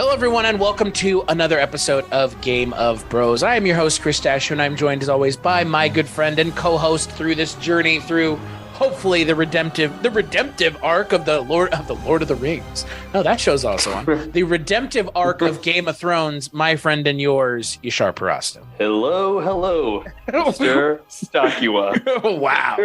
Hello, everyone, and welcome to another episode of Game of Bros. I am your host, Chris Yashar, and I'm joined, as always, by my good friend and co-host through this journey through, hopefully, the redemptive arc of the Lord of the Rings. No, that show's also on. The redemptive arc of Game of Thrones, my friend and yours, Yashar Parasto. Hello, Mr. Stockywa. Wow.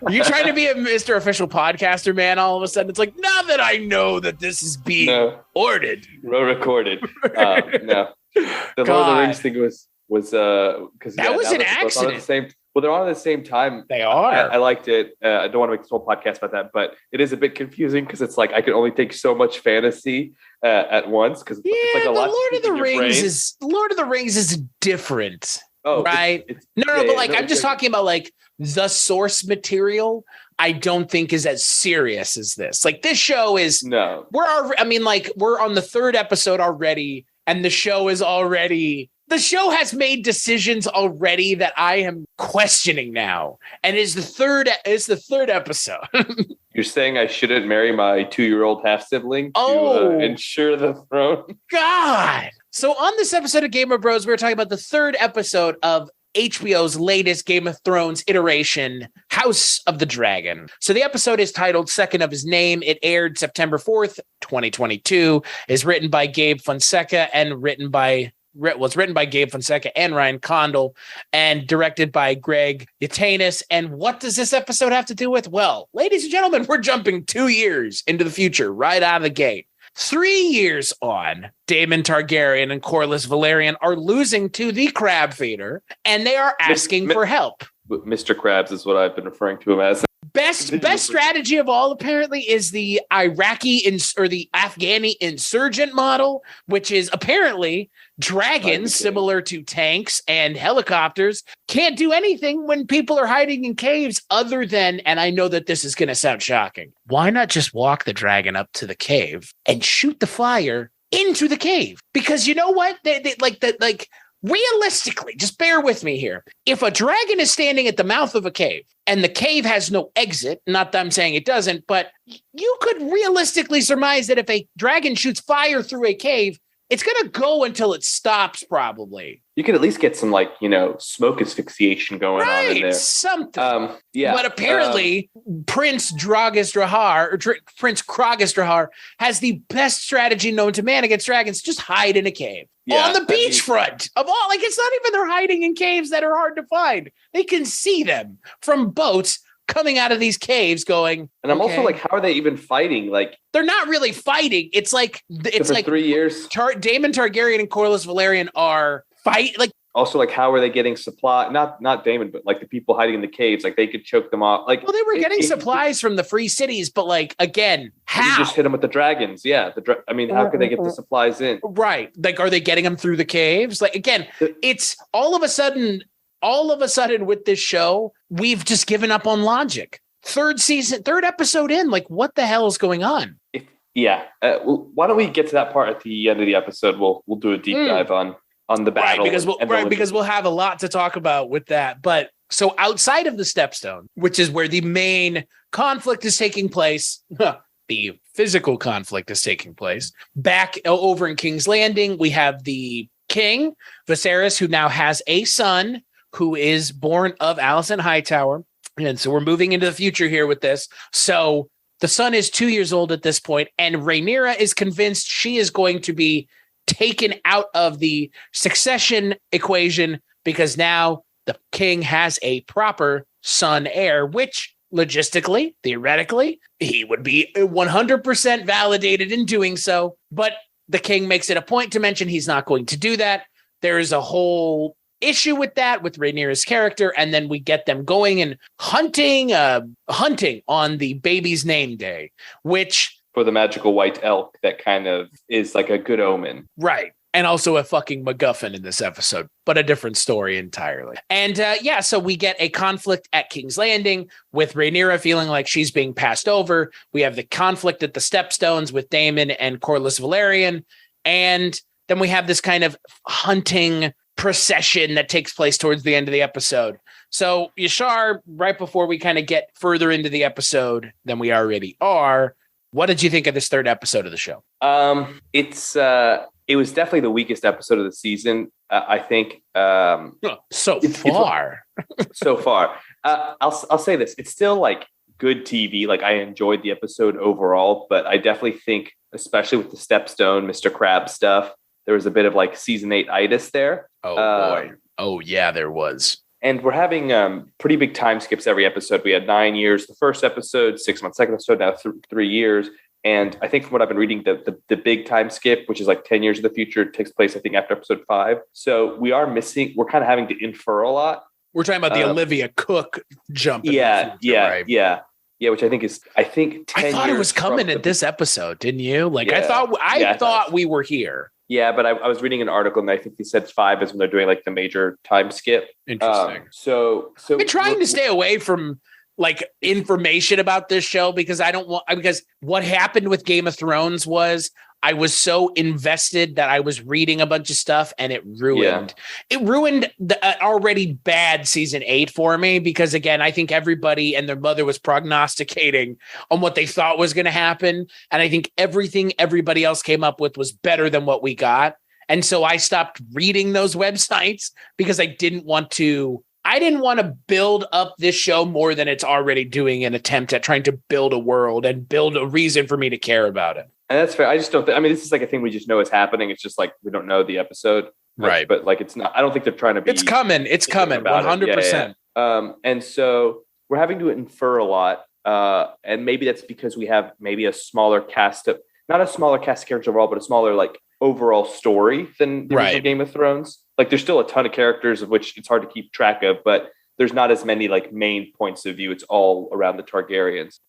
Are you trying to be a Mr. Official Podcaster, man? All of a sudden, it's like, now that I know that this is being recorded. Recorded. No. The Lord of the Rings thing was because that was an accident. They're on at the same time. They are. I liked it. I don't want to make this whole podcast about that, but it is a bit confusing because it's like I can only take so much fantasy at once because it's like a lot. Lord of the Rings is different. Oh, right. I'm just talking about like the source material. I don't think is as serious as this. Like this show is. No. We're on the third episode already, and the show is already. The show has made decisions already that I am questioning now, and it's the third episode. You're saying I shouldn't marry my 2-year-old half-sibling to ensure the throne? God! So on this episode of Game of Bros, we're talking about the third episode of HBO's latest Game of Thrones iteration, House of the Dragon. So the episode is titled Second of His Name. It aired September 4th, 2022, is written by Gabe Fonseca and was written by Gabe Fonseca and Ryan Condal and directed by Greg Yaitanes. And what does this episode have to do with? Well, ladies and gentlemen, we're jumping 2 years into the future right out of the gate. 3 years on, Daemon Targaryen and Corlys Velaryon are losing to the Crabfeeder, and they are asking for help. Mr. Krabs is what I've been referring to him as. Best strategy of all, apparently, is the the Afghani insurgent model, which is apparently dragons, similar to tanks and helicopters, can't do anything when people are hiding in caves other than, and I know that this is going to sound shocking, why not just walk the dragon up to the cave and shoot the fire into the cave? Because you know what? Realistically, just bear with me here. If a dragon is standing at the mouth of a cave and the cave has no exit, not that I'm saying it doesn't, but you could realistically surmise that if a dragon shoots fire through a cave, it's going to go until it stops, probably. You could at least get some, smoke asphyxiation going on in there. Something. Yeah. But apparently, Prince Draghas Crabfeeder has the best strategy known to man against dragons. Just hide in a cave. Yeah, on the beachfront of all. Like, it's not even they're hiding in caves that are hard to find. They can see them from boats coming out of these caves going. And I'm also like, how are they even fighting? Like, they're not really fighting. It's like 3 years. Daemon Targaryen and Corlys Velaryon are fight. Like, also, like, how are they getting supply? Not Daemon, but like the people hiding in the caves, like they could choke them off. Like, well, they were getting supplies from the free cities, but like, again, how? You just hit them with the dragons. Yeah. How could they get the supplies in? Right. Like, are they getting them through the caves? Like, again, it's all of a sudden with this show, we've just given up on logic. Third episode in, like, what the hell is going on? Why don't we get to that part at the end of the episode? We'll do a deep dive on the battle. Because we'll have a lot to talk about with that. But so outside of the Stepstone, which is where the main conflict is taking place, the physical conflict is taking place, back over in King's Landing, we have the king, Viserys, who now has a son who is born of Alicent Hightower. And so we're moving into the future here with this. So the son is 2 years old at this point, and Rhaenyra is convinced she is going to be taken out of the succession equation because now the king has a proper son heir, which logistically, theoretically, he would be 100% validated in doing so. But the king makes it a point to mention he's not going to do that. There is a whole issue with that, with Rhaenyra's character, and then we get them going and hunting on the baby's name day, which for the magical white elk, that kind of is like a good omen. Right. And also a fucking MacGuffin in this episode, but a different story entirely. And so we get a conflict at King's Landing with Rhaenyra feeling like she's being passed over. We have the conflict at the Stepstones with Daemon and Corlys Velaryon. And then we have this kind of hunting procession that takes place towards the end of the episode. So Yashar, right before we kind of get further into the episode than we It was definitely the weakest episode of the season. I think so far. I'll say this: it's still like good TV. Like I enjoyed the episode overall, but I definitely think, especially with the Stepstone, Mr. Crab stuff, there was a bit of like season 8 itis there. Oh boy! Oh yeah, there was. And we're having pretty big time skips every episode. We had 9 years the first episode, 6 months second episode, now 3 years. And I think from what I've been reading, the big time skip, which is like 10 years in the future, takes place, I think, after episode 5. So we're kind of having to infer a lot. We're talking about the Olivia Cook jump. Yeah, right? Yeah. Which I think 10 I thought it was coming at this episode, didn't you? Like, I thought we were here. Yeah, but I was reading an article and I think they said 5 is when they're doing like the major time skip. Interesting. So I've been trying to stay away from like information about this show because because what happened with Game of Thrones was I was so invested that I was reading a bunch of stuff and it ruined the already bad season 8 for me because again, I think everybody and their mother was prognosticating on what they thought was going to happen. And I think everything everybody else came up with was better than what we got. And so I stopped reading those websites because I didn't want to build up this show more than it's already doing an attempt at trying to build a world and build a reason for me to care about it. And that's fair. I just don't this is like a thing we just know is happening. It's just like, we don't know the episode. Right. But like, it's not, I don't think they're trying to be. It's coming. 100%. And so we're having to infer a lot. And maybe that's because we have maybe a smaller cast of, not a smaller cast of characters overall, but a smaller like overall story than the original Game of Thrones. Like there's still a ton of characters of which it's hard to keep track of, but there's not as many like main points of view. It's all around the Targaryens.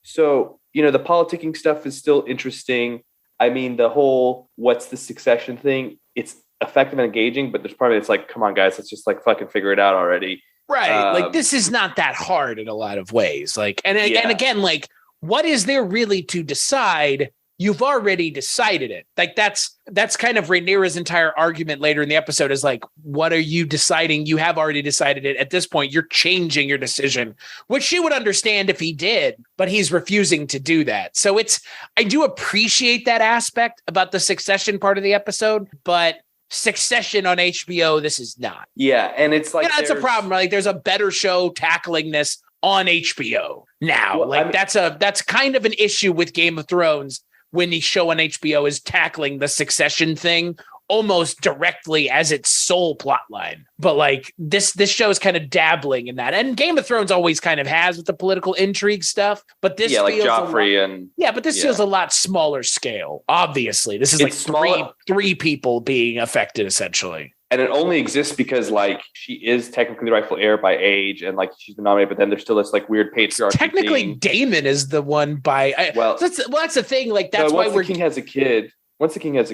So, the politicking stuff is still interesting. I mean, the whole what's the succession thing, it's effective and engaging, but there's part of it's like, come on, guys, let's just like fucking figure it out already. Right. Like this is not that hard in a lot of ways. Like, and again, like, what is there really to decide? You've already decided it. Like that's kind of Rhaenyra's entire argument later in the episode is like, what are you deciding? You have already decided it. At this point, you're changing your decision, which she would understand if he did, but he's refusing to do that. So I do appreciate that aspect about the succession part of the episode, but Succession on HBO, this is not. Yeah. And it's like, that's a problem. Like there's a better show tackling this on HBO now. Well, that's kind of an issue with Game of Thrones. When the show on HBO is tackling the succession thing almost directly as its sole plot line. But like this show is kind of dabbling in that. And Game of Thrones always kind of has with the political intrigue stuff. But this feels like Joffrey feels a lot smaller scale. Obviously. This is like three people being affected essentially. And it only exists because like she is technically the rightful heir by age and like she's been nominated, but then there's still this like weird patriarchy. Technically thing. Daemon is the one that's the thing. Like that's why once the king has a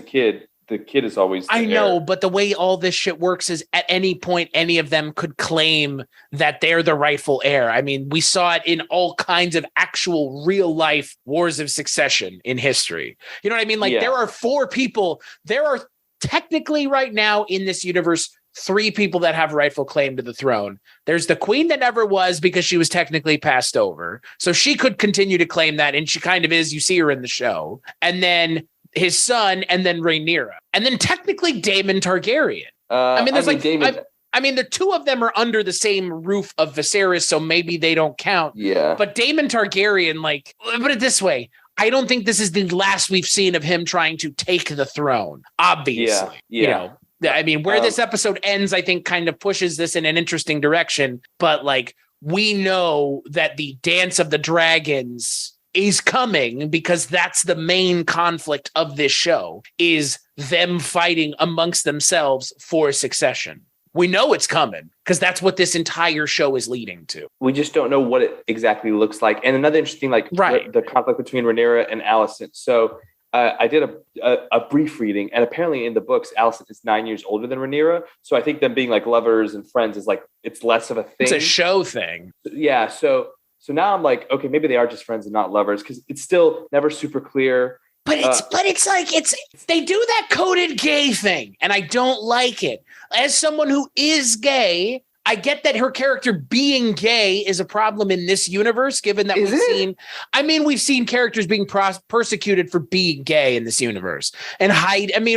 kid, the kid is always the heir. But the way all this shit works is at any point, any of them could claim that they're the rightful heir. I mean, we saw it in all kinds of actual real life wars of succession in history. You know what I mean? Like there are 4 people, there are technically right now in this universe, 3 people that have rightful claim to the throne. There's the queen that never was because she was technically passed over. So she could continue to claim that. And she kind of is. You see her in the show. And then his son and then Rhaenyra. And then technically Daemon Targaryen. The 2 of them are under the same roof of Viserys. So maybe they don't count. Yeah. But Daemon Targaryen, like, put it this way. I don't think this is the last we've seen of him trying to take the throne, obviously. Yeah. I mean, where this episode ends, I think kind of pushes this in an interesting direction. But like, we know that the Dance of the Dragons is coming because that's the main conflict of this show is them fighting amongst themselves for succession. We know it's coming because that's what this entire show is leading to. We just don't know what it exactly looks like. And another interesting, the conflict between Rhaenyra and Alicent. So I did a brief reading, and apparently in the books, Alicent is 9 years older than Rhaenyra. So I think them being like lovers and friends is like, it's less of a thing. It's a show thing. Yeah. So now I'm like, okay, maybe they are just friends and not lovers because it's still never super clear. But they do that coded gay thing, and I don't like it. As someone who is gay, I get that her character being gay is a problem in this universe, given that we've seen characters being persecuted for being gay in this universe and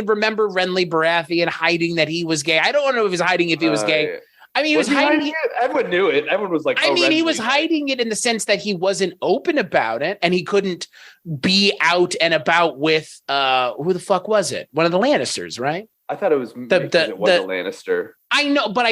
remember Renly Baratheon hiding that he was gay. I don't know if he was hiding if he was gay. Yeah. I mean, he was hiding it. Everyone knew it. Everyone was like, he was hiding it in the sense that he wasn't open about it and he couldn't be out and about with, who the fuck was it? One of the Lannisters, right? I thought it was it was a Lannister. I know, but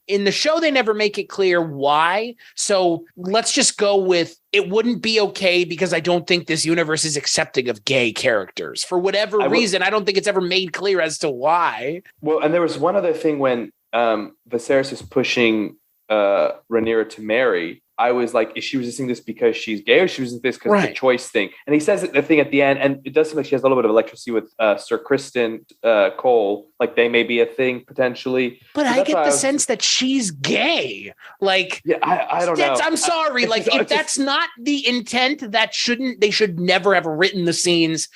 in the show, they never make it clear why. So let's just go with it wouldn't be okay because I don't think this universe is accepting of gay characters for whatever reason. I don't think it's ever made clear as to why. Well, and there was one other thing when Viserys is pushing Rhaenyra to marry. I was like, is she resisting this because she's gay or she resisting this because of the choice thing? And he says the thing at the end, and it does seem like she has a little bit of electricity with Sir Criston Cole. Like they may be a thing potentially. But I get the sense that she's gay. Like, yeah, I don't know. I'm sorry. Like, if that's not the intent, they should never have written the scenes.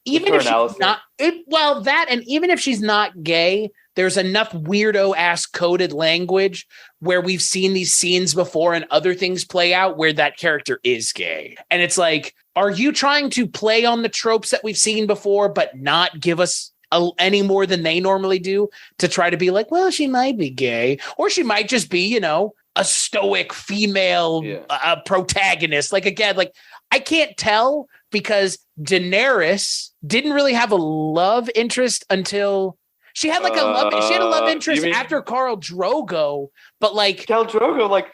Even if she's not, and even if she's not gay, there's enough weirdo ass coded language where we've seen these scenes before and other things play out where that character is gay. And it's like, are you trying to play on the tropes that we've seen before, but not give us any more than they normally do to try to be like, well, she might be gay, or she might just be, a stoic female protagonist. Like, again, like I can't tell because Daenerys didn't really have a love interest until she had like a love interest after Khal Drogo, but like Khal Drogo, like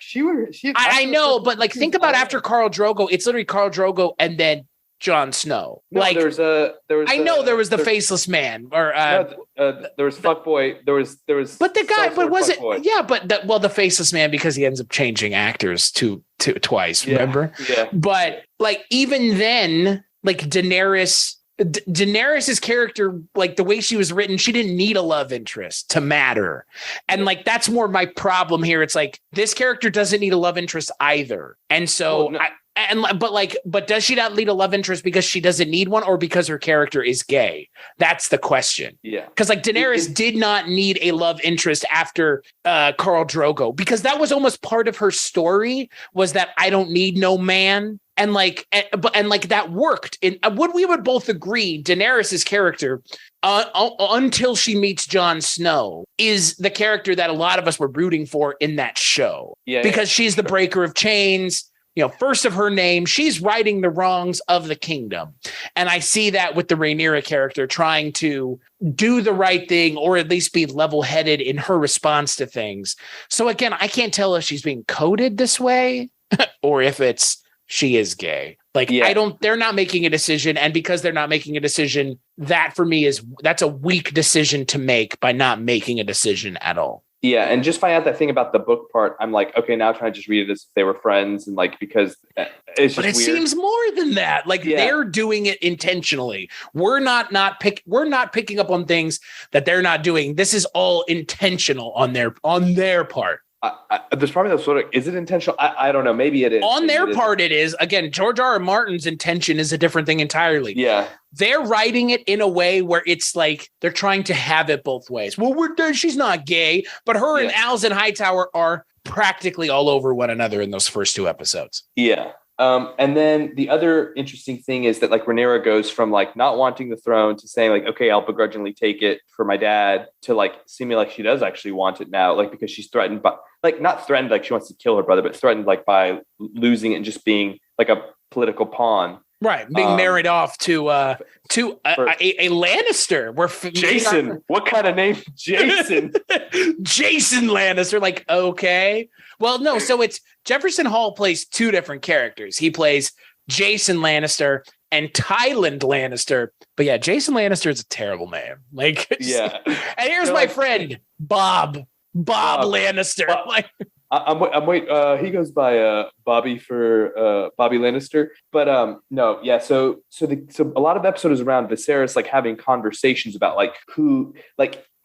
I know, but like think about after Khal Drogo, it's literally Khal Drogo and then Jon Snow. No, like there was the faceless man, or there was fuckboy. There was. But the guy, but was it? Fuckboy. Yeah, but the faceless man because he ends up changing actors twice. Remember? Yeah. But like even then, like Daenerys's character, like the way she was written, she didn't need a love interest to matter. And like, that's more my problem here. It's like, this character doesn't need a love interest either. And so, but does she not need a love interest because she doesn't need one or because her character is gay? That's the question. Yeah. Because like Daenerys did not need a love interest after Khal Drogo, because that was almost part of her story, was that I don't need no man. And like that worked. We would both agree, Daenerys's character, until she meets Jon Snow, is the character that a lot of us were rooting for in that show. Yeah, because she's the breaker of chains. First of her name, she's righting the wrongs of the kingdom. And I see that with the Rhaenyra character trying to do the right thing, or at least be level-headed in her response to things. So again, I can't tell if she's being coded this way or if she is gay. Like, they're not making a decision. And because they're not making a decision, that for me that's a weak decision to make by not making a decision at all. Yeah. And just find out that thing about the book part. I'm like, okay, now trying to just read it as if they were friends. And like, because it's just weird. Seems more than that. Like they're doing it intentionally. We're not picking up on things that they're not doing. This is all intentional on their part. There's probably no sort of, is it intentional? I don't know. Maybe it is. On their part, it is. Again, George R. R. Martin's intention is a different thing entirely. Yeah. They're writing it in a way where it's like they're trying to have it both ways. Well, she's not gay, but her and Alicent Hightower are practically all over one another in those first two episodes. Yeah. And then the other interesting thing is that like Rhaenyra goes from like not wanting the throne to saying like, okay, I'll begrudgingly take it for my dad, to like seeming like she does actually want it now, like because she's threatened by, like not threatened like she wants to kill her brother, but threatened like by losing it and just being like a political pawn. Right, being married off to a Lannister. Jason, what kind of name? Jason. Jason Lannister. Like, okay. Well, no. So it's Jefferson Hall plays two different characters. He plays Jason Lannister and Tyland Lannister. But yeah, Jason Lannister is a terrible name. Like, yeah. And here's my friend Bob Lannister. Like. I'm wait. He goes by Bobby for Bobby Lannister, but no, yeah. So a lot of episodes around Viserys like having conversations about like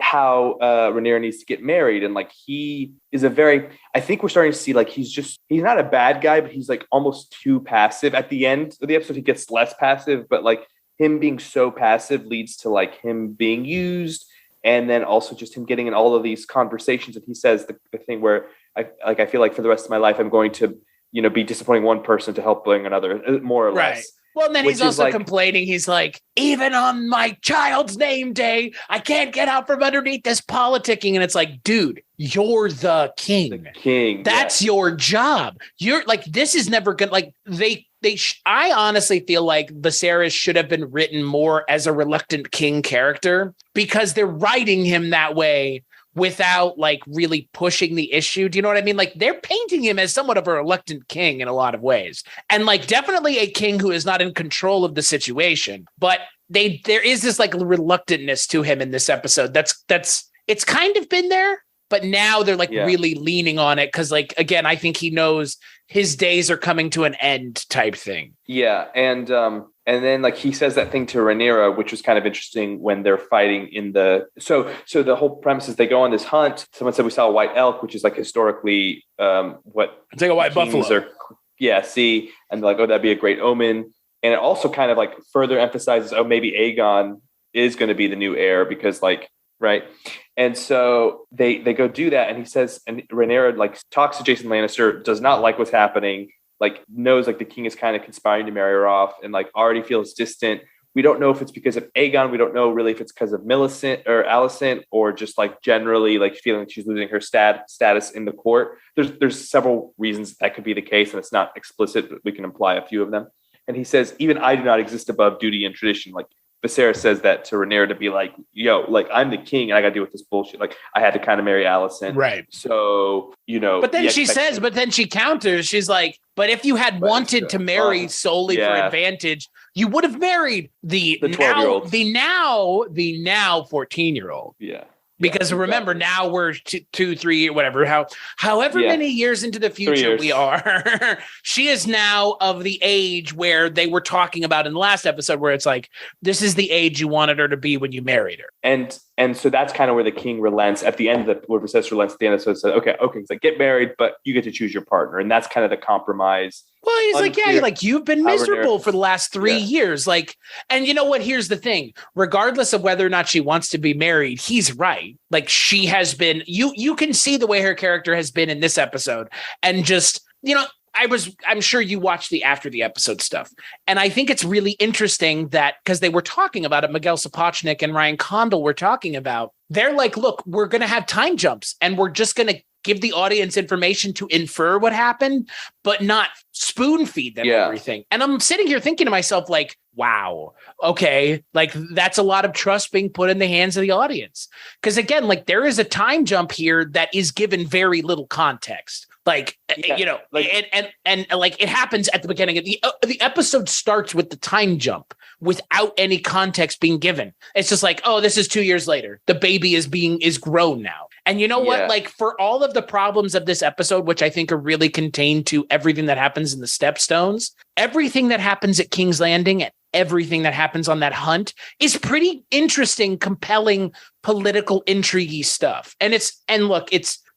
how Rhaenyra needs to get married, and like he is I think we're starting to see like he's not a bad guy, but he's like almost too passive. At the end of the episode, he gets less passive, but like him being so passive leads to like him being used. And then also just him getting in all of these conversations. And he says the thing where I feel like for the rest of my life, I'm going to, be disappointing one person to help bring another, more or less. Well, and then he's also complaining. He's like, even on my child's name day, I can't get out from underneath this politicking. And it's like, dude, you're the king. The king. That's your job. You're like, this is never good. Like I honestly feel like Viserys should have been written more as a reluctant king character because they're writing him that way without like really pushing the issue. Do you know what I mean? Like they're painting him as somewhat of a reluctant king in a lot of ways. And like definitely a king who is not in control of the situation, but there is this like reluctantness to him in this episode. It's kind of been there, but now they're like really leaning on it. Cause like, again, I think he knows his days are coming to an end type thing. Yeah. And then like he says that thing to Rhaenyra, which was kind of interesting when they're fighting in so the whole premise is they go on this hunt. Someone said we saw a white elk, which is like historically what it's like a white buffalo. See, and they're like, oh, that'd be a great omen. And it also kind of like further emphasizes, oh, maybe Aegon is going to be the new heir because like, right. And so they go do that. And he says, and Rhaenyra like talks to Jason Lannister, does not like what's happening, like knows like the king is kind of conspiring to marry her off and like already feels distant. We don't know if it's because of Aegon. We don't know really if it's because of Millicent or Alicent or just like generally like feeling like she's losing her status in the court. There's several reasons that could be the case and it's not explicit, but we can imply a few of them. And he says, even I do not exist above duty and tradition. Like Viserys says that to Rhaenyra to be like, yo, like I'm the king and I got to deal with this bullshit. Like I had to kind of marry Alicent. Right. So, But then she counters, she's like, but if you had wanted to marry solely for advantage, you would have married the 12-year-old. The now 14-year-old. Yeah. Because remember, now we're 2, 3, whatever, however many years into the future we are, she is now of the age where they were talking about in the last episode, where it's like, this is the age you wanted her to be when you married her. And so that's kind of where the king relents at the end of where Viserys relents at the end of the episode. Okay, it's like, get married, but you get to choose your partner. And that's kind of the compromise. Well, he's like, you've been miserable for the last 3 years. Like, and you know what? Here's the thing. Regardless of whether or not she wants to be married, he's right. Like she has been, you can see the way her character has been in this episode. And just, I'm sure you watched the after the episode stuff. And I think it's really interesting that because they were talking about it, Miguel Sapochnik and Ryan Condal were talking about, they're like, look, we're going to have time jumps and we're just going to give the audience information to infer what happened, but not spoon feed them everything. And I'm sitting here thinking to myself, like, wow, okay, like that's a lot of trust being put in the hands of the audience. Because again, like there is a time jump here that is given very little context. Like, and like it happens at the beginning of the episode starts with the time jump without any context being given. It's just like, oh, this is 2 years later. The baby is grown now. And you know what? Like for all of the problems of this episode, which I think are really contained to everything that happens in the Stepstones, everything that happens at King's Landing and everything that happens on that hunt is pretty interesting, compelling, political, intriguey stuff.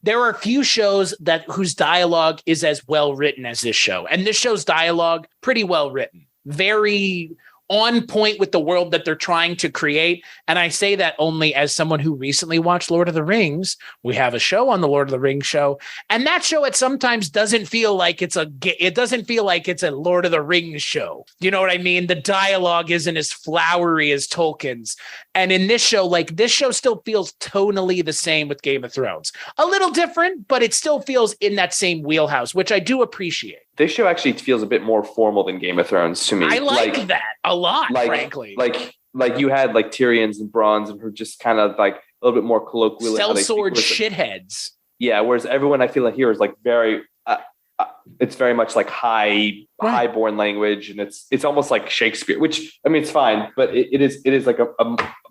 There are a few shows whose dialogue is as well written as this show. And this show's dialogue, pretty well written, very on point with the world that they're trying to create. And I say that only as someone who recently watched Lord of the Rings. We have a show on the Lord of the Rings show. And that show, it sometimes doesn't feel like it's a Lord of the Rings show. You know what I mean? The dialogue isn't as flowery as Tolkien's. And in this show, like this show still feels tonally the same with Game of Thrones. A little different, but it still feels in that same wheelhouse, which I do appreciate. This show actually feels a bit more formal than Game of Thrones to me. I like that a lot, frankly. Like you had like Tyrion's and Bronn's and who just kind of like a little bit more colloquial. Sellsword shitheads. Yeah, whereas everyone I feel like here is like very, it's very much like highborn language, and it's almost like Shakespeare. Which I mean, it's fine, but it is like a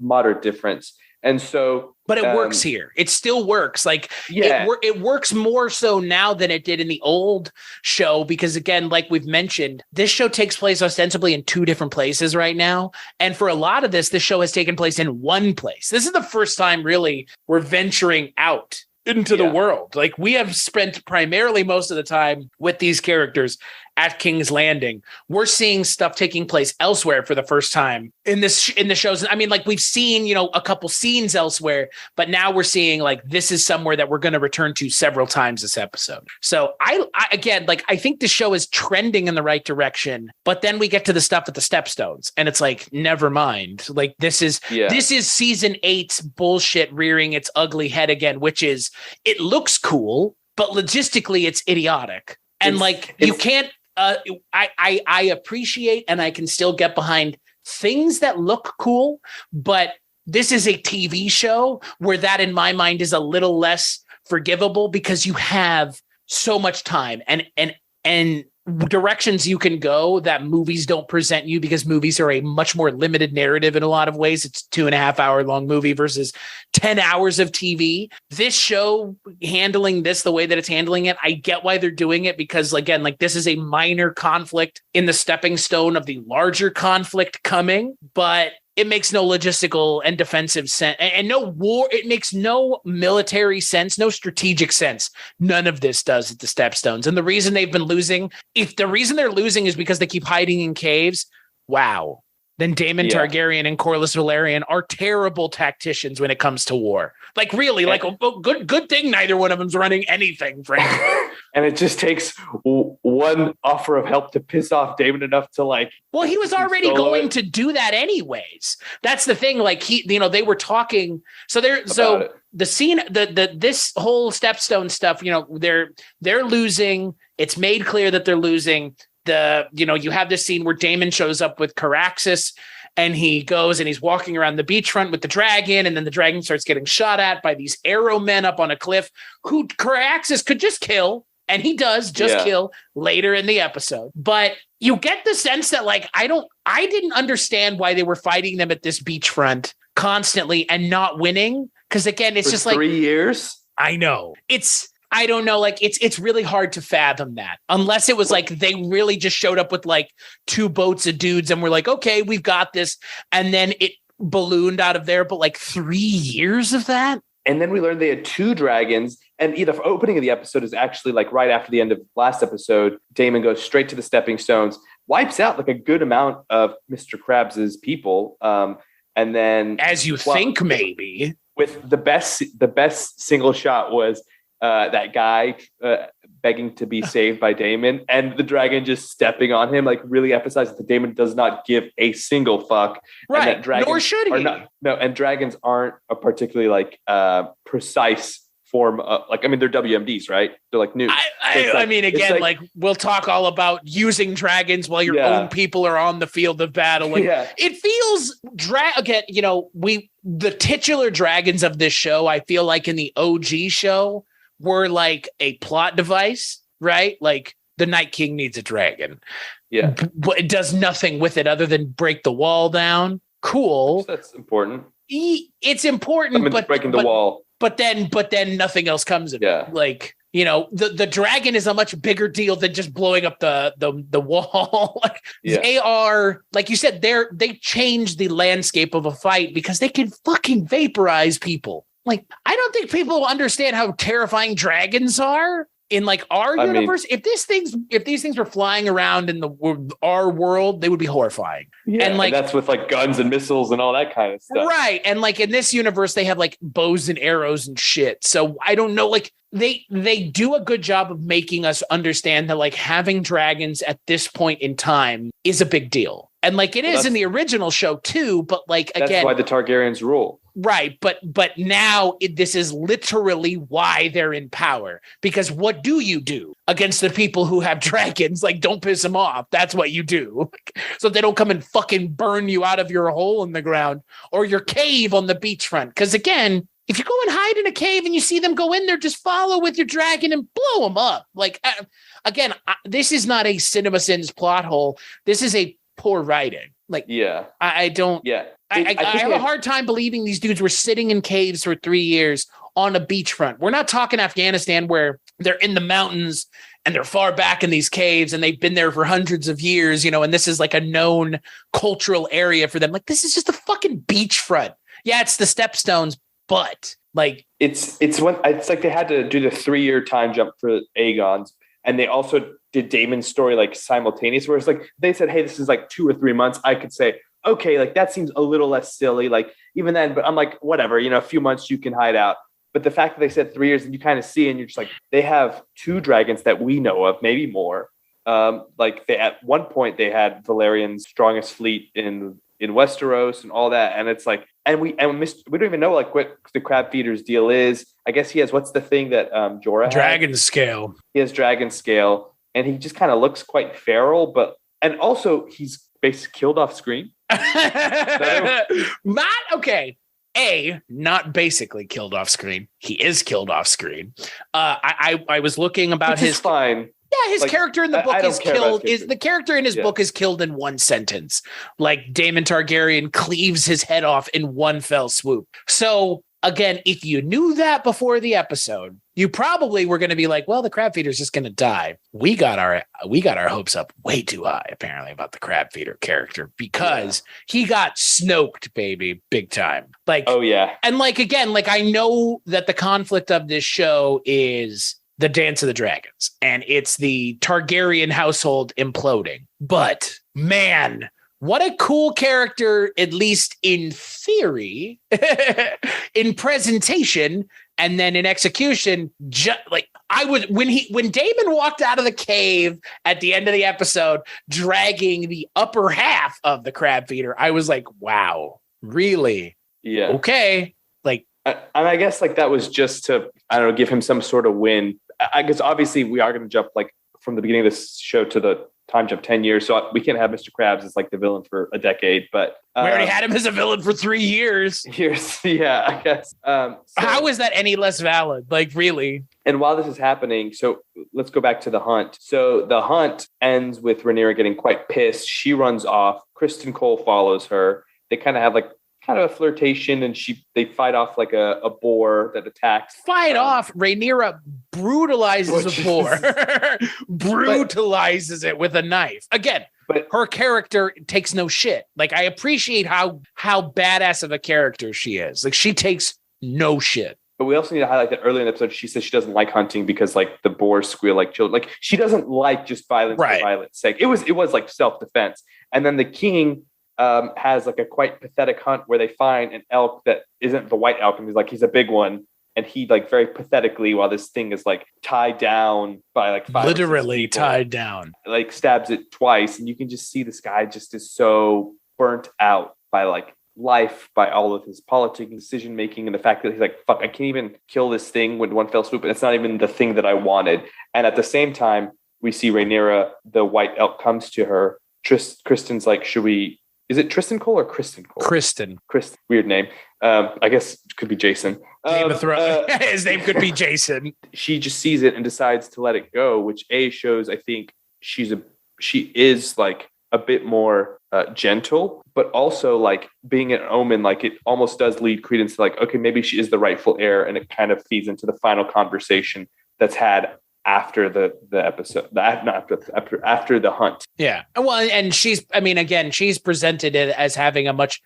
moderate difference. And so, but it works here. It still works. Like it works more so now than it did in the old show, because again, like we've mentioned, this show takes place ostensibly in 2 different places right now. And for a lot of this show has taken place in one place. This is the first time really we're venturing out into the world. Like we have spent primarily most of the time with these characters at King's Landing. We're seeing stuff taking place elsewhere for the first time in the shows. I mean, like we've seen, you know, a couple scenes elsewhere, but now we're seeing like this is somewhere that we're going to return to several times this episode. So I again, like I think the show is trending in the right direction, but then we get to the stuff at the Stepstones and it's like, never mind. Like this is season 8's bullshit rearing its ugly head again, which is it looks cool, but logistically it's idiotic. And you can't, I appreciate and I can still get behind things that look cool, but this is a TV show where that in my mind is a little less forgivable because you have so much time and directions you can go that movies don't present you because movies are a much more limited narrative in a lot of ways. It's 2.5 hour long movie versus 10 hours of TV. This show handling this the way that it's handling it, I get why they're doing it because again, like this is a minor conflict in the stepping stone of the larger conflict coming, but it makes no logistical and defensive sense and no war. It makes no military sense, no strategic sense. None of this does at the Stepstones. And the reason they've been losing, if the reason they're losing is because they keep hiding in caves, wow. Then Daemon Targaryen and Corlys Velaryon are terrible tacticians when it comes to war. Like really, like good thing neither one of them's running anything, frankly. And it just takes one offer of help to piss off Daemon enough to like. Well, he was already going to do that anyways. That's the thing. Like they were talking. The scene, this whole Stepstone stuff, they're losing. It's made clear that they're losing. You have this scene where Daemon shows up with Caraxes and he goes and he's walking around the beachfront with the dragon. And then the dragon starts getting shot at by these arrow men up on a cliff who Caraxes could just kill. And he does kill later in the episode. But you get the sense that like, I didn't understand why they were fighting them at this beachfront constantly and not winning. Cause again, it's just like 3 years. I know I don't know. Like it's really hard to fathom that unless it was like they really just showed up with like 2 boats of dudes and we're like, okay, we've got this. And then it ballooned out of there. But like 3 years of that. And then we learned they had 2 dragons. And the opening of the episode is actually like right after the end of last episode. Daemon goes straight to the stepping stones, wipes out like a good amount of Mr. Krabs's people. And then as you think maybe with the best single shot was that guy begging to be saved by Daemon and the dragon just stepping on him, like really emphasizes that Daemon does not give a single fuck. Right. And that dragons nor should he. And dragons aren't a particularly like precise form of, like, I mean, they're WMDs, right? They're like nukes. I mean, again, like we'll talk all about using dragons while your own people are on the field of battle. Like it feels again, the titular dragons of this show, I feel like in the OG show were like a plot device, right? Like the Night King needs a dragon. Yeah. But it does nothing with it other than break the wall down. Cool. That's important. It's important, but breaking the wall. But then nothing else comes of it. Like, the dragon is a much bigger deal than just blowing up the wall. They are, like you said, they change the landscape of a fight because they can fucking vaporize people. Like, I don't think people understand how terrifying dragons are in like our universe. If these things were flying around in our world, they would be horrifying. Yeah, and like that's with like guns and missiles and all that kind of stuff. Right. And like in this universe, they have like bows and arrows and shit. So I don't know, like they do a good job of making us understand that like having dragons at this point in time is a big deal. And like it is in the original show too, but like again, that's why the Targaryens rule. Right, but now this is literally why they're in power. Because what do you do against the people who have dragons? Like, don't piss them off. That's what you do. So they don't come and fucking burn you out of your hole in the ground or your cave on the beachfront. Because again, if you go and hide in a cave and you see them go in there, just follow with your dragon and blow them up. Like, again, this is not a CinemaSins plot hole. This is a poor writing. Like, I don't. Yeah. I have a hard time believing these dudes were sitting in caves for 3 years on a beachfront. We're not talking Afghanistan where they're in the mountains and they're far back in these caves and they've been there for hundreds of years, and this is like a known cultural area for them. Like, this is just a fucking beachfront. Yeah, it's the Stepstones, but like it's like they had to do the 3 year time jump for Aegon's, and they also did Daemon's story like simultaneous, whereas like they said, hey, this is like 2 or 3 months, I could say, okay, like that seems a little less silly, like even then, but I'm like, whatever, a few months you can hide out. But the fact that they said 3 years, and you kind of see, and you're just like, they have 2 dragons that we know of, maybe more. Like they, at one point they had Valerian's strongest fleet in Westeros and all that, and it's like, and we don't even know like what the crab feeder's deal is. I guess he has, what's the thing that Jorah has? Dragon scale. He has dragon scale, and he just kind of looks quite feral, and also he's basically killed off screen. Not basically killed off screen. He is killed off screen. I was looking about his fine. Yeah, his character in the book is killed. The character in his Yeah. book is killed in one sentence. Like Daemon Targaryen cleaves his head off in one fell swoop. So again, if you knew that before the episode, you probably were going to be like, well, the crab feeder's just going to die. We got our hopes up way too high, apparently, about the crab feeder character because he got snoked, baby, big time. Like, oh yeah. And like, again, like I know that the conflict of this show is the Dance of the Dragons, and it's the Targaryen household imploding. But man, what a cool character, at least in theory, in presentation, and then in execution. When Daemon walked out of the cave at the end of the episode, dragging the upper half of the crab feeder, I was like, wow, really? Yeah. Okay. Like, and I guess like that was just to, I don't know, give him some sort of win. I guess obviously we are going to jump like from the beginning of this show to the time jump 10 years. So we can't have Mr. Krabs as like the villain for a decade, but we already had him as a villain for 3 years. Yeah, I guess. How is that any less valid? Like, really? And while this is happening, so let's go back to the hunt. So the hunt ends with Rhaenyra getting quite pissed. She runs off. Kristen Cole follows her. They kind of have like a flirtation, and they fight off like a boar that attacks. Rhaenyra brutalizes a boar. Brutalizes it with a knife. Again, but her character takes no shit. Like, I appreciate how badass of a character she is. Like, she takes no shit. But we also need to highlight that earlier in the episode, she says she doesn't like hunting because like the boars squeal like children. Like, she doesn't like just violence for violence sake. It was like self-defense. And then the king has like a quite pathetic hunt where they find an elk that isn't the white elk, and he's a big one, and he like very pathetically, while this thing is like tied down by like 5 literally tied down, like stabs it twice, and you can just see this guy just is so burnt out by like life, by all of his politics and decision making, and the fact that he's like, fuck, I can't even kill this thing with one fell swoop, and it's not even the thing that I wanted. And at the same time, we see Rhaenyra, the white elk, comes to her. Kristen's like, is it Tristan Cole or Kristen Cole? Kristen. Weird name. I guess it could be Jason. Game of Thrones. His name could be Jason. She just sees it and decides to let it go, which shows, I think, she is like a bit more gentle, but also like being an omen, like it almost does lead credence to like, okay, maybe she is the rightful heir, and it kind of feeds into the final conversation that's had after the episode, after the hunt. Yeah. Well, and she's presented it as having a much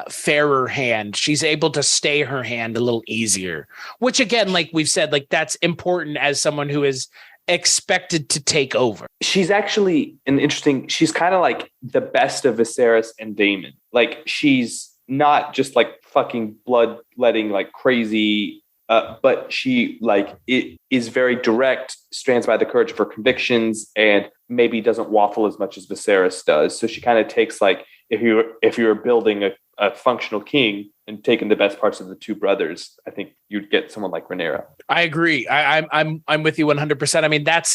fairer hand. She's able to stay her hand a little easier, which again, like we've said, like that's important as someone who is expected to take over. She's actually she's kind of like the best of Viserys and Daemon. Like, she's not just like fucking bloodletting like crazy, but she like it is very direct, stands by the courage of her convictions, and maybe doesn't waffle as much as Viserys does. So she kind of takes like, if you were building a functional king and taking the best parts of the two brothers, I think you'd get someone like Rhaenyra. I agree. I'm with you 100%. I mean, that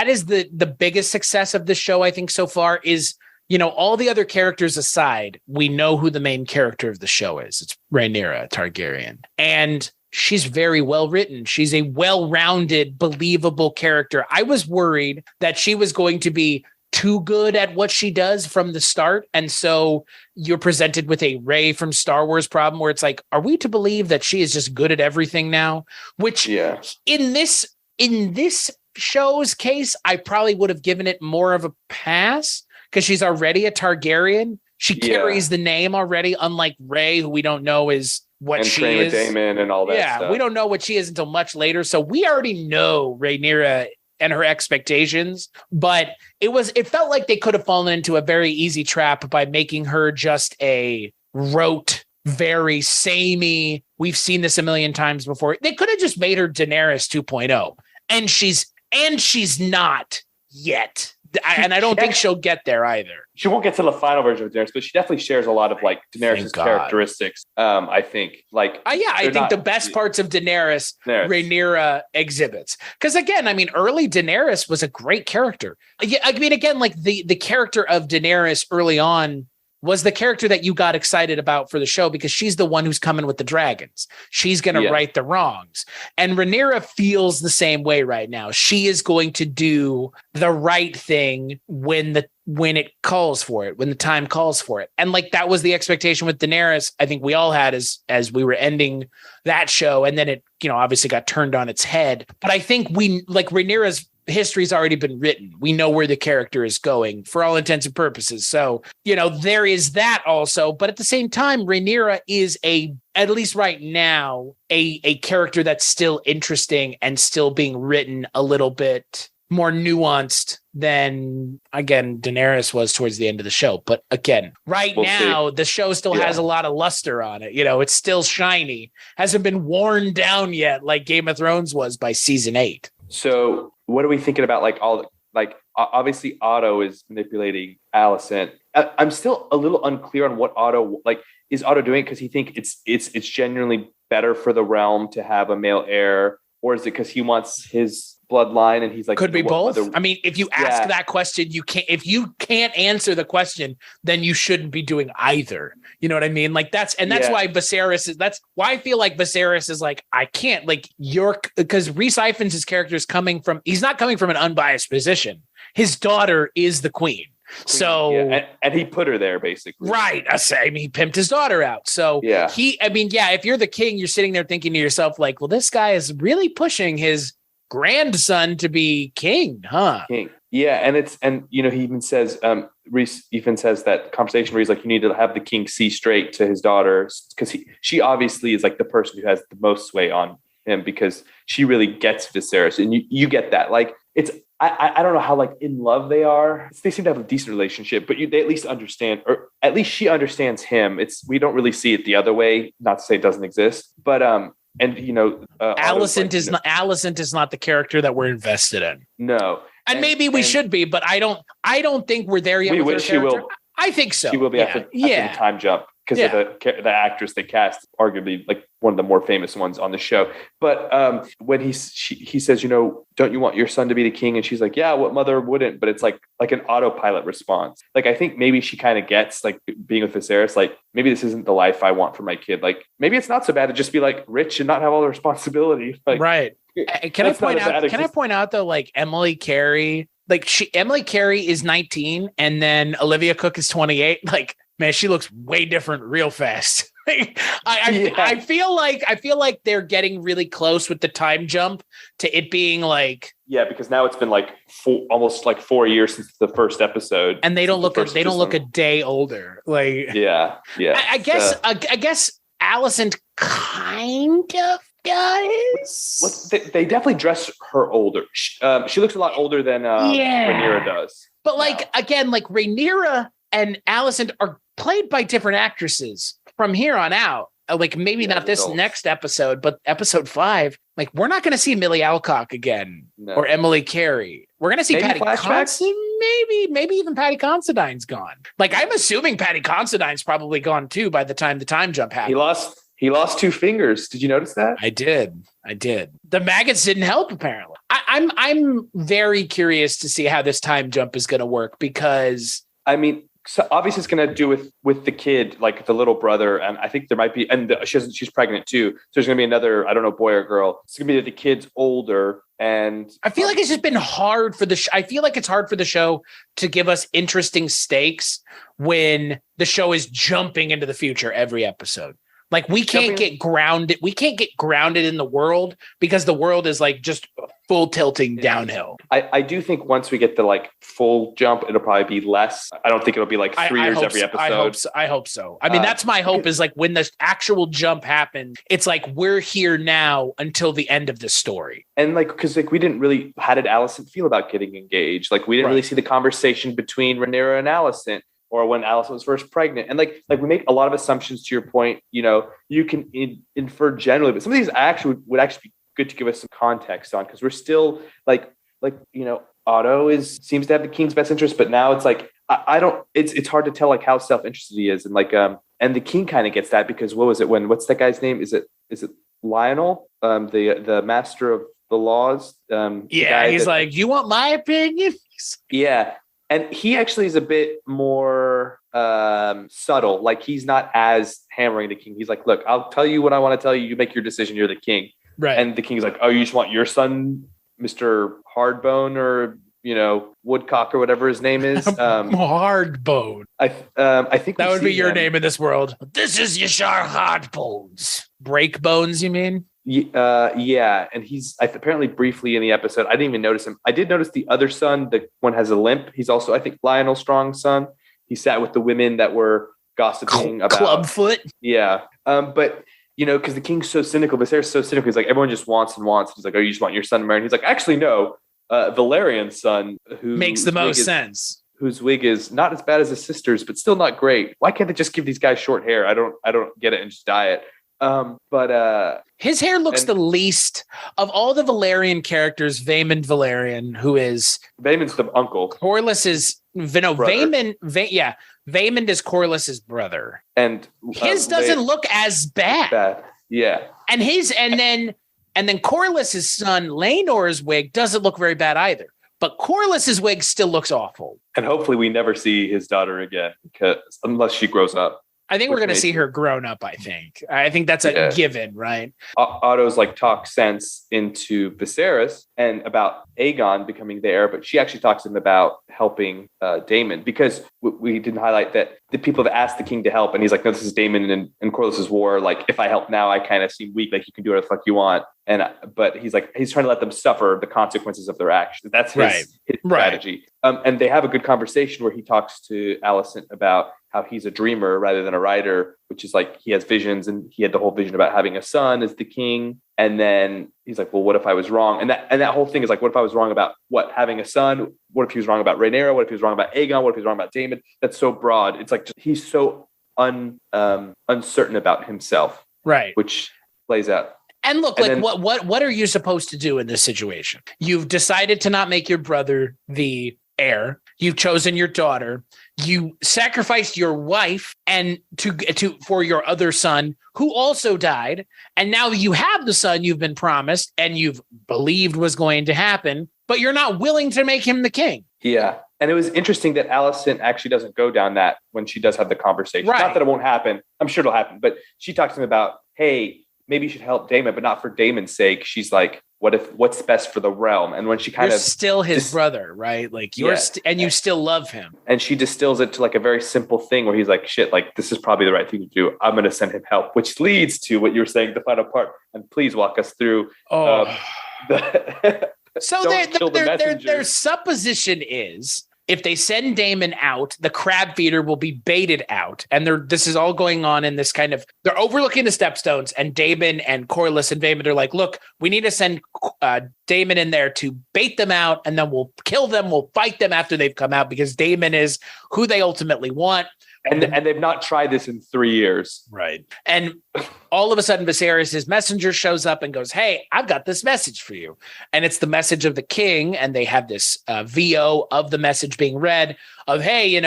is the biggest success of the show, I think, so far is, all the other characters aside, we know who the main character of the show is. It's Rhaenyra Targaryen. And she's very well written. She's a well-rounded, believable character. I was worried that she was going to be too good at what she does from the start. And so you're presented with a Rey from Star Wars problem where it's like, are we to believe that she is just good at everything now? Which in this show's case, I probably would have given it more of a pass because she's already a Targaryen. She carries the name already, unlike Rey, who we don't know is what she is. Daemon and all that stuff. We don't know what she is until much later. So we already know Rhaenyra and her expectations. But it felt like they could have fallen into a very easy trap by making her just a rote, very samey. We've seen this a million times before. They could have just made her Daenerys 2.0, and she's not yet. And I don't think she'll get there either. She won't get to the final version of Daenerys, but she definitely shares a lot of like Daenerys' characteristics. I think I think the best parts of Daenerys. Rhaenyra exhibits. Because again, I mean, early Daenerys was a great character. I mean, again, like the character of Daenerys early on was the character that you got excited about for the show because she's the one who's coming with the dragons. She's going to right the wrongs. And Rhaenyra feels the same way right now. She is going to do the right thing when it calls for it, when the time calls for it. And like that was the expectation with Daenerys. I think we all had as we were ending that show. And then it, obviously got turned on its head. But I think Rhaenyra's history's already been written. We know where the character is going for all intents and purposes. So, there is that also. But at the same time, Rhaenyra is at least right now, a character that's still interesting and still being written a little bit more nuanced than, again, Daenerys was towards the end of the show. But again, we'll now, see. The show still has a lot of luster on it. It's still shiny. Hasn't been worn down yet like Game of Thrones was by season 8. So what are we thinking about? Obviously Otto is manipulating Alicent. I'm still a little unclear on what Otto, is Otto doing? Because he think it's genuinely better for the realm to have a male heir, or is it because he wants his bloodline and he's like, could be both. I mean, if you ask that question, if you can't answer the question, then you shouldn't be doing either. You know what I mean? That's why Viserys that's why I feel like Viserys is like, I can't because Rhys Ifans' character is he's not coming from an unbiased position. His daughter is the queen. So and he put her there basically. Right. I mean, he pimped his daughter out. So if you're the king, you're sitting there thinking to yourself, like, well, this guy is really pushing his grandson to be king, huh? King. Yeah. And he even says, Rhys even says that conversation where he's like, you need to have the king see straight to his daughter because she obviously is like the person who has the most sway on him because she really gets Viserys. And you get that. Like I don't know how in love they are. They seem to have a decent relationship, but they at least understand, or at least she understands him. We don't really see it the other way. Not to say it doesn't exist, but Alicent is not the character that we're invested in. No, and maybe we should be, but I don't think we're there yet. We wish she will. I think so. She will be after the time jump because of the actress they cast, arguably one of the more famous ones on the show. But when he says, don't you want your son to be the king? And she's like, yeah, what mother wouldn't? But it's like an autopilot response. I think maybe she kind of gets being with Viserys, maybe this isn't the life I want for my kid. Maybe it's not so bad to just be rich and not have all the responsibility. Right. Can I point out though, Emily Carey, Emily Carey is 19 and then Olivia Cook is 28. Man, she looks way different real fast. I feel like they're getting really close with the time jump to it being because now it's been almost 4 years since the first episode, and they don't look a day older. I guess Alicent kind of does. They definitely dress her older. She looks a lot older than Rhaenyra does. But Rhaenyra and Alicent are played by different actresses from here on out. Maybe not this next episode, but episode 5. We're not going to see Millie Alcock again or Emily Carey. We're going to see Patty Considine. Maybe even Patty Considine's gone. I'm assuming Patty Considine's probably gone too by the time the time jump happened. He lost 2 fingers. Did you notice that? I did. The maggots didn't help, apparently. I'm very curious to see how this time jump is going to work because so obviously it's going to do with the kid, the little brother. And I think there might be, and she's pregnant too. So there's going to be another, I don't know, boy or girl. It's going to be the kid's older. And I feel like it's just been hard for I feel like it's hard for the show to give us interesting stakes when the show is jumping into the future every episode. Like we can't get grounded. We can't get grounded in the world because the world is like just full tilting downhill. I do think once we get the like full jump, it'll probably be less. I don't think it'll be like 3 years every episode. I hope so. I mean, that's my hope is like when the actual jump happens, it's like we're here now until the end of the story. And like, because like we didn't really, how did Alicent feel about getting engaged? Like we didn't really see the conversation between Rhaenyra and Alicent, or when Alicent was first pregnant. And like we make a lot of assumptions to your point, you know, you can infer generally, but some of these actually would actually be good to give us some context on, because we're still like, you know, Otto seems to have the king's best interest, but now it's like, it's hard to tell like how self-interested he is. And like, and the king kind of gets that because what's that guy's name? Is it Lionel? The master of the laws. He's like, you want my opinion? Yeah. And he actually is a bit more subtle. Like he's not as hammering the king. He's like, look, I'll tell you what I want to tell you. You make your decision. You're the king. Right. And the king's like, oh, you just want your son, Mr. Hardbone, or, you know, Woodcock, or whatever his name is. Hardbone. I think that would be your name in this world. This is Yashar Hardbones. Breakbones, you mean? Yeah, and he's apparently briefly in the episode. I didn't even notice him. I did notice the other son, the one has a limp. He's also, I think, Lionel Strong's son. He sat with the women that were gossiping about Clubfoot. Yeah, but you know, because the king's so cynical, Viserys is so cynical. He's like, everyone just wants and wants. He's like, oh, you just want your son to marry? And he's like, actually, no. Valerian's son, who makes the most sense. Whose wig is not as bad as his sister's, but still not great. Why can't they just give these guys short hair? I don't get it, and just dye it. But his hair looks the least of all the Valerian characters. Vaemond Valerian, Vaemond's the uncle. Corlys's Vaemond is Corlys's brother, and his doesn't look as bad. Yeah, and then Corlys's son Laenor's wig doesn't look very bad either. But Corlys's wig still looks awful. And hopefully we never see his daughter again, unless she grows up. I think we're going to see her grown up, I think that's a given, right? Otto's like talks sense into Viserys and about Aegon becoming the heir, but she actually talks to him about helping Daemon, because we didn't highlight that the people that asked the king to help, and he's like, no, this is Daemon and Corlys's war. Like, if I help now, I kind of seem weak. Like, you can do whatever the fuck you want. But he's like, he's trying to let them suffer the consequences of their actions. That's his strategy. And they have a good conversation where he talks to Alicent about how he's a dreamer rather than a writer, which is like he has visions, and he had the whole vision about having a son as the king. And then he's like, well, what if I was wrong? And that whole thing is like, what if I was wrong about having a son? What if he was wrong about Rhaenyra? What if he was wrong about Aegon? What if he was wrong about Daemon? That's so broad. It's like he's so uncertain about himself, right? Which plays out. And look, what are you supposed to do in this situation? You've decided to not make your brother the heir. You've chosen your daughter. You sacrificed your wife and for your other son, who also died. And now you have the son you've been promised and you've believed was going to happen, but you're not willing to make him the king. Yeah. And it was interesting that Alicent actually doesn't go down that when she does have the conversation. Right. Not that it won't happen. I'm sure it'll happen. But she talks to him about, hey, maybe you should help Daemon, but not for Daemon's sake. She's like, what's best for the realm? And when she you're still his brother, right? Like you still love him. And she distills it to like a very simple thing where he's like, shit, like this is probably the right thing to do. I'm going to send him help, which leads to what you were saying, the final part. And please walk us through. So their supposition is, if they send Daemon out, the Crabfeeder will be baited out. And this is all going on in this kind of, they're overlooking the Stepstones, and Daemon and Corlys and Vaemond are like, look, we need to send Daemon in there to bait them out, and then we'll kill them. We'll fight them after they've come out, because Daemon is who they ultimately want. And they've not tried this in 3 years. Right. And all of a sudden, Viserys' messenger shows up and goes, hey, I've got this message for you. And it's the message of the king. And they have this VO of the message being read of, hey,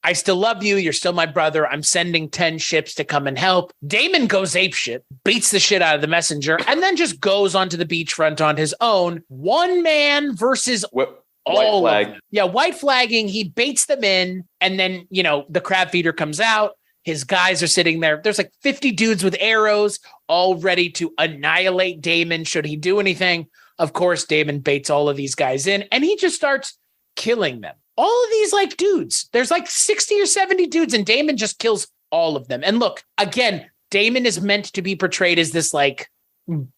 I still love you. You're still my brother. I'm sending 10 ships to come and help. Daemon goes apeshit, beats the shit out of the messenger, and then just goes onto the beachfront on his own. One man versus all white flag. Of them. Yeah, white flagging. He baits them in, and then, the Crabfeeder comes out. His guys are sitting there. There's like 50 dudes with arrows, all ready to annihilate Daemon should he do anything. Of course, Daemon baits all of these guys in, and he just starts killing them. All of these dudes. There's 60 or 70 dudes, and Daemon just kills all of them. And look, again, Daemon is meant to be portrayed as this like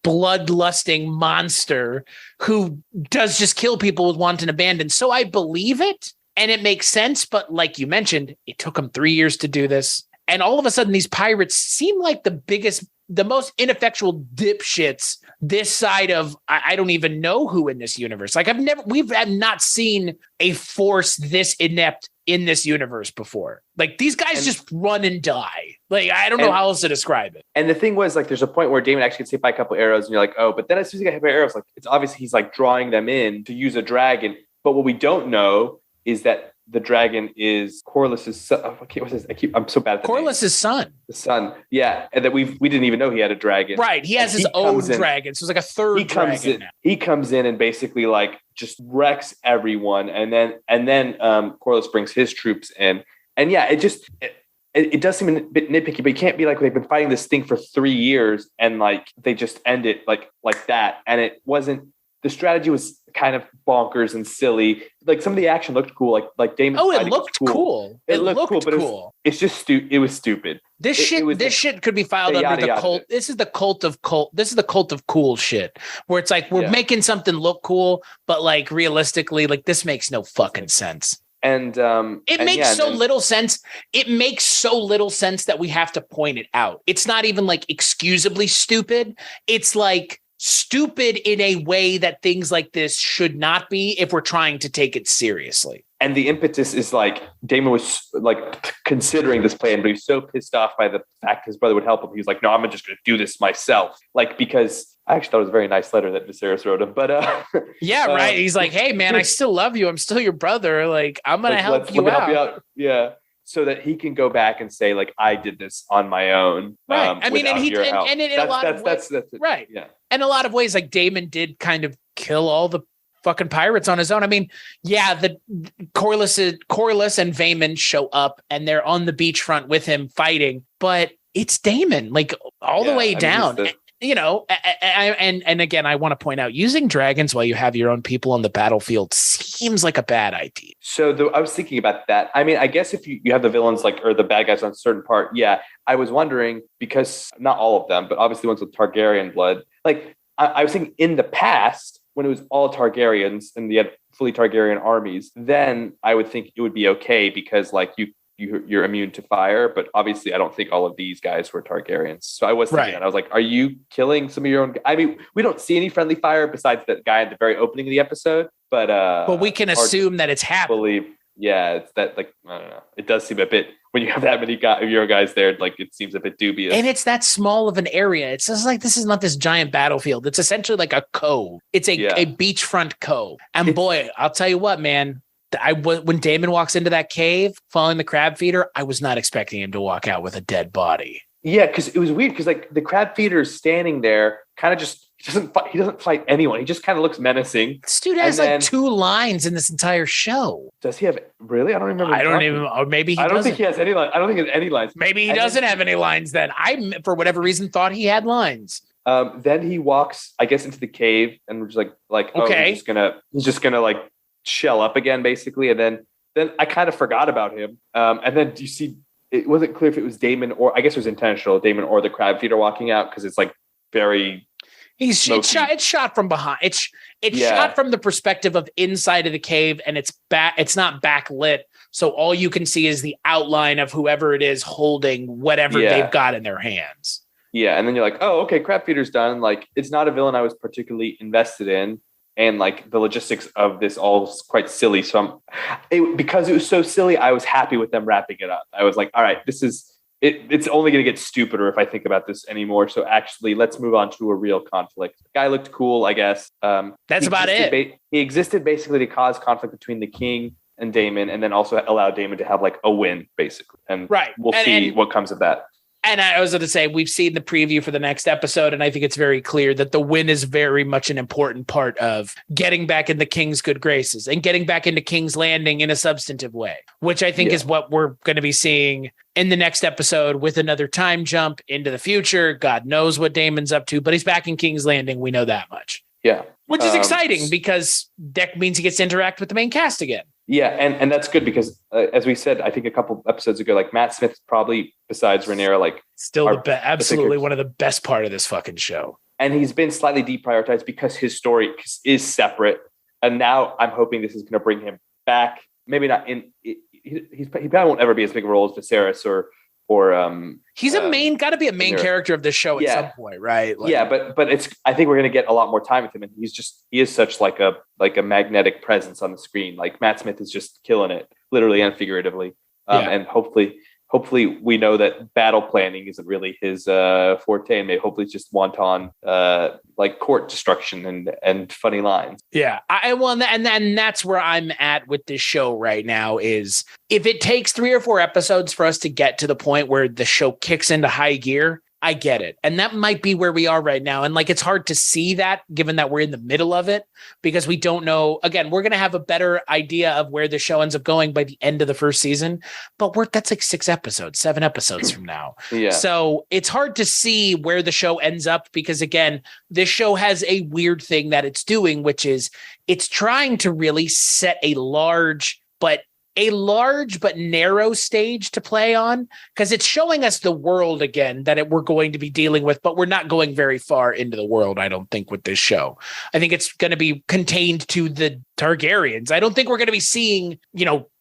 bloodlusting monster who does just kill people with wanton abandon. So I believe it and it makes sense. But like you mentioned, it took him 3 years to do this. And all of a sudden, these pirates seem like the most ineffectual dipshits this side of, I don't even know who in this universe. Like we've not seen a force this inept in this universe before. Like these guys just run and die. Like, I don't know how else to describe it. And the thing was, like, there's a point where Daemon actually gets hit by a couple arrows and you're like, oh, but then as soon as he got hit by arrows, like, it's obvious he's like drawing them in to use a dragon. But what we don't know is that the dragon is Corlys's son. I'm so bad at Corlys's son. The son. Yeah. And that we didn't even know he had a dragon. Right. He has his own dragon. So it's like a third dragon now. He comes in and basically like just wrecks everyone. And then Corlys brings his troops in. And yeah, it does seem a bit nitpicky, but you can't be like, they've been fighting this thing for 3 years and like they just end it like that. And it wasn't, the strategy was kind of bonkers and silly. Like some of the action looked cool. Like Daemon. Oh, it looked cool. It looked cool, but it's just it was stupid. This shit could be filed under the cult. This is the cult of cool shit, where it's like we're making something look cool, but like realistically, like this makes no fucking sense. And it makes little sense. It makes so little sense that we have to point it out. It's not even like excusably stupid. It's like stupid in a way that things like this should not be if we're trying to take it seriously. And the impetus is like Daemon was like considering this plan, but he's so pissed off by the fact his brother would help him. He was like, no, I'm just going to do this myself. Like, because I actually thought it was a very nice letter that Viserys wrote him. But yeah, right. He's like, hey, man, I still love you. I'm still your brother. Like, I'm going to help you out. Yeah. So that he can go back and say, like, I did this on my own. Right. I mean, in a lot of ways, right. Yeah. In a lot of ways, like Daemon did kind of kill all the fucking pirates on his own. I mean, yeah, the Corlys and Vaemond show up and they're on the beachfront with him fighting, but it's Daemon, like all the way down. You know, and again, I want to point out, using dragons while you have your own people on the battlefield seems like a bad idea. So I was thinking about that. I mean, I guess if you have the villains or the bad guys on a certain part, yeah, I was wondering, because not all of them, but obviously ones with Targaryen blood. Like I was thinking in the past, when it was all Targaryens and you had fully Targaryen armies, then I would think it would be okay because like you're immune to fire, but obviously I don't think all of these guys were Targaryens. So I was thinking that. I was like, are you killing some of your own? I mean, we don't see any friendly fire besides that guy at the very opening of the episode, but we can assume that it's happening. It's that, like, I don't know. It does seem a bit, when you have that many your guys there, like it seems a bit dubious. And it's that small of an area. It's just like, this is not this giant battlefield. It's essentially like a cove. It's a beachfront cove. And boy, I'll tell you what, man. When Daemon walks into that cave following the crab feeder, I was not expecting him to walk out with a dead body. Yeah, because it was weird because like the crab feeder is standing there, kind of just he doesn't fight anyone. He just kind of looks menacing. This dude has like 2 lines in this entire show. Does he have really? I don't remember. Or maybe I don't think he has any lines. I don't think he has any lines. Maybe he doesn't have any lines. Then I, for whatever reason, thought he had lines. Then he walks, I guess, into the cave and we're just like okay, he's just gonna like shell up again, basically, and then I kind of forgot about him. And then you see, it wasn't clear if it was Daemon or, I guess it was intentional, Daemon or the crab feeder walking out, because it's like very. It's shot from behind. It's shot from the perspective of inside of the cave, and it's not backlit, so all you can see is the outline of whoever it is holding whatever they've got in their hands. Yeah, and then you're like, oh, okay, crab feeder's done. Like, it's not a villain I was particularly invested in. And like the logistics of this all is quite silly. So because it was so silly, I was happy with them wrapping it up. I was like, all right, this is it. It's only going to get stupider if I think about this anymore. So actually, let's move on to a real conflict. The guy looked cool, I guess. That's about it. He existed basically to cause conflict between the king and Daemon, and then also allow Daemon to have like a win, basically. And we'll see what comes of that. And I was going to say, we've seen the preview for the next episode, and I think it's very clear that the win is very much an important part of getting back in the King's good graces and getting back into King's Landing in a substantive way, which I think is what we're going to be seeing in the next episode with another time jump into the future. God knows what Daemon's up to, but he's back in King's Landing. We know that much. Yeah. Which is exciting because that means he gets to interact with the main cast again. Yeah, and that's good because as we said, I think a couple episodes ago, like Matt Smith probably besides Rhaenyra, like still absolutely one of the best part of this fucking show. And he's been slightly deprioritized because his story is separate. And now I'm hoping this is going to bring him back. Maybe not in. He probably won't ever be as big a role as Viserys or he's got to be a main character of the show at some point, right? Like, yeah, but I think we're going to get a lot more time with him, and he is such like a magnetic presence on the screen. Like Matt Smith is just killing it, literally and figuratively. And hopefully we know that battle planning isn't really his forte, and hopefully it's just wanton like court destruction and funny lines. Yeah, and that's where I'm at with this show right now. Is if it takes 3 or 4 episodes for us to get to the point where the show kicks into high gear, I get it. And that might be where we are right now. And like, it's hard to see that given that we're in the middle of it because we don't know. Again, we're going to have a better idea of where the show ends up going by the end of the first season, but that's like 7 episodes from now. Yeah. So it's hard to see where the show ends up because again, this show has a weird thing that it's doing, which is it's trying to really set a large but narrow stage to play on because it's showing us the world again that we're going to be dealing with, but we're not going very far into the world, I don't think, with this show. I think it's going to be contained to the Targaryens. I don't think we're going to be seeing,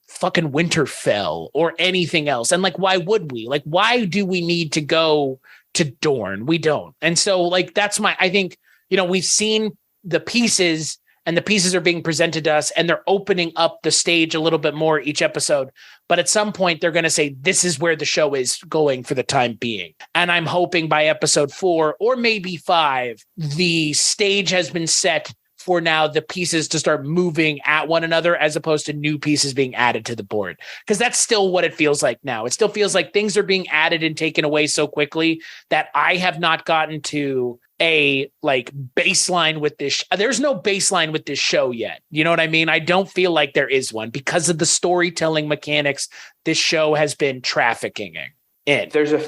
fucking Winterfell or anything else. And like, why would we? Like, why do we need to go to Dorne? We don't. And so like, I think, we've seen the pieces and the pieces are being presented to us and they're opening up the stage a little bit more each episode. But at some point they're going to say, this is where the show is going for the time being. And I'm hoping by episode 4 or maybe 5, the stage has been set for now the pieces to start moving at one another as opposed to new pieces being added to the board. Because that's still what it feels like now. It still feels like things are being added and taken away so quickly that I have not gotten to a like baseline with this. There's no baseline with this show yet. You know what I mean? I don't feel like there is one because of the storytelling mechanics this show has been trafficking in. There's a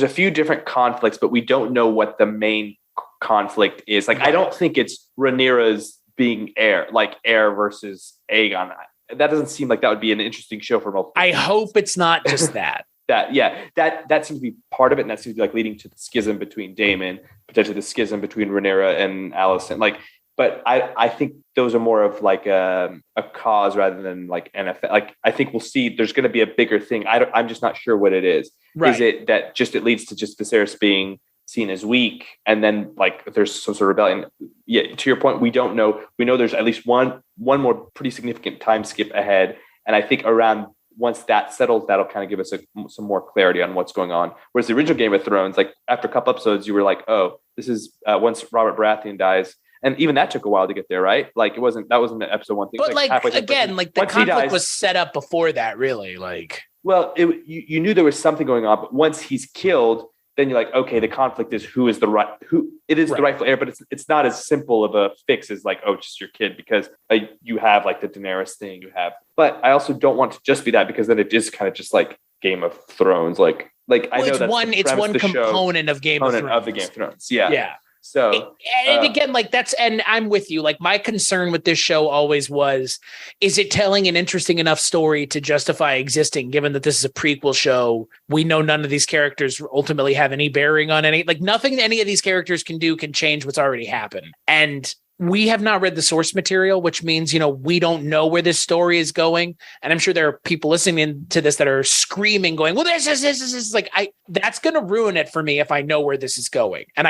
few different conflicts, but we don't know what the main conflict is. Like, I don't think it's Rhaenyra's being heir versus Aegon. That doesn't seem like that would be an interesting show for multiple. I hope it's not just that. That seems to be part of it, and that seems to be like leading to the schism between Daemon, potentially the schism between Rhaenyra and Alicent. Like, but I think those are more of like a cause rather than like an effect. Like, I think we'll see. There's going to be a bigger thing. I'm just not sure what it is. Right. Is it that just it leads to just Viserys being seen as weak, and then like there's some sort of rebellion? Yeah. To your point, we don't know. We know there's at least one more pretty significant time skip ahead, and I think around. Once that settles, that'll kind of give us some more clarity on what's going on. Whereas the original Game of Thrones, like after a couple episodes, you were like, oh, this is once Robert Baratheon dies. And even that took a while to get there, right? Like that wasn't an episode 1 thing. But like again, like the conflict was set up before that, really. Like, well, you knew there was something going on, but once he's killed, then you're like, okay, the conflict is the rightful heir, but it's not as simple of a fix as like, oh, just your kid, because you have like the Daenerys thing you have. But I also don't want to just be that, because then it is kind of just like Game of Thrones. I know it's one component of Game of Thrones. Of the Game of Thrones. Yeah. Yeah. So, and again, like and I'm with you. Like my concern with this show always was, is it telling an interesting enough story to justify existing, given that this is a prequel show? We know none of these characters ultimately have any bearing on nothing any of these characters can do can change what's already happened. And we have not read the source material, which means, we don't know where this story is going. And I'm sure there are people listening to this that are screaming, going, well, this is like, that's going to ruin it for me if I know where this is going. And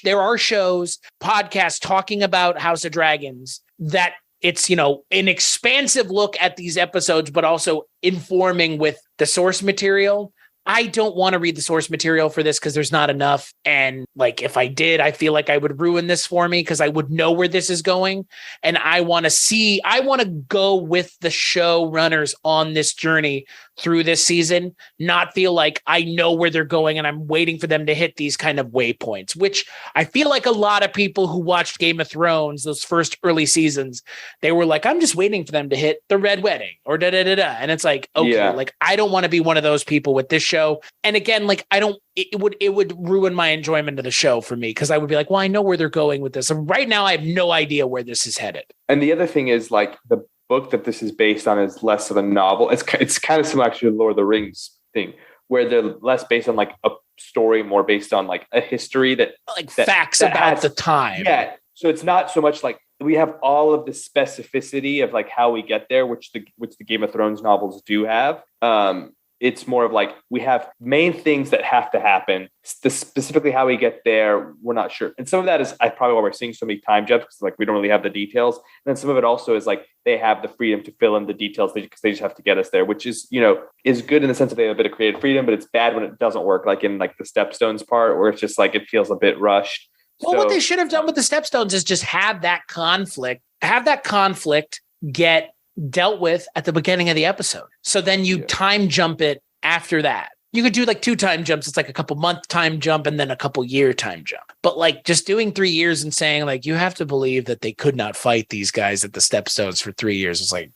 there are shows, podcasts talking about House of Dragons that it's, an expansive look at these episodes, but also informing with the source material. I don't want to read the source material for this because there's not enough. And like, if I did, I feel like I would ruin this for me because I would know where this is going. And I want to go with the showrunners on this journey through this season, not feel like I know where they're going and I'm waiting for them to hit these kind of waypoints, which I feel like a lot of people who watched Game of Thrones, those first early seasons, they were like, I'm just waiting for them to hit the Red Wedding or da-da-da-da. And it's like, okay, like I don't want to be one of those people with this show. And again, like it would ruin my enjoyment of the show for me, because I would be like, well, I know where they're going with this. And right now I have no idea where this is headed. And the other thing is like book that this is based on is less of a novel. It's kind of similar to the Lord of the Rings thing, where they're less based on like a story, more based on like a history that facts about the time. Yeah. So it's not so much like we have all of the specificity of like how we get there, which the Game of Thrones novels do have. It's more of like we have main things that have to happen. Specifically how we get there, we're not sure. And some of that is probably why we're seeing so many time jumps, because like we don't really have the details. And then some of it also is like they have the freedom to fill in the details because they just have to get us there, which is, is good in the sense that they have a bit of creative freedom, but it's bad when it doesn't work, like in like the Stepstones part where it's just like it feels a bit rushed. Well, what they should have done with the Stepstones is just have that conflict get dealt with at the beginning of the episode. So then you time jump it after that. You could do like 2 time jumps. It's like a couple month time jump and then a couple year time jump. But like just doing 3 years and saying like, you have to believe that they could not fight these guys at the Stepstones for 3 years. It's like,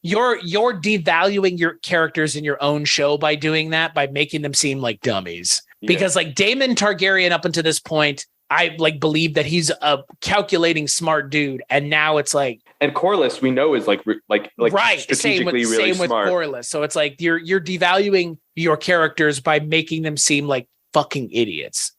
you're devaluing your characters in your own show by doing that, by making them seem like dummies. Because like Daemon Targaryen up until this point, I like believe that he's a calculating smart dude, and now it's like, and Corlys we know is like right, strategically really smart. With Corlys. So it's like you're devaluing your characters by making them seem like fucking idiots.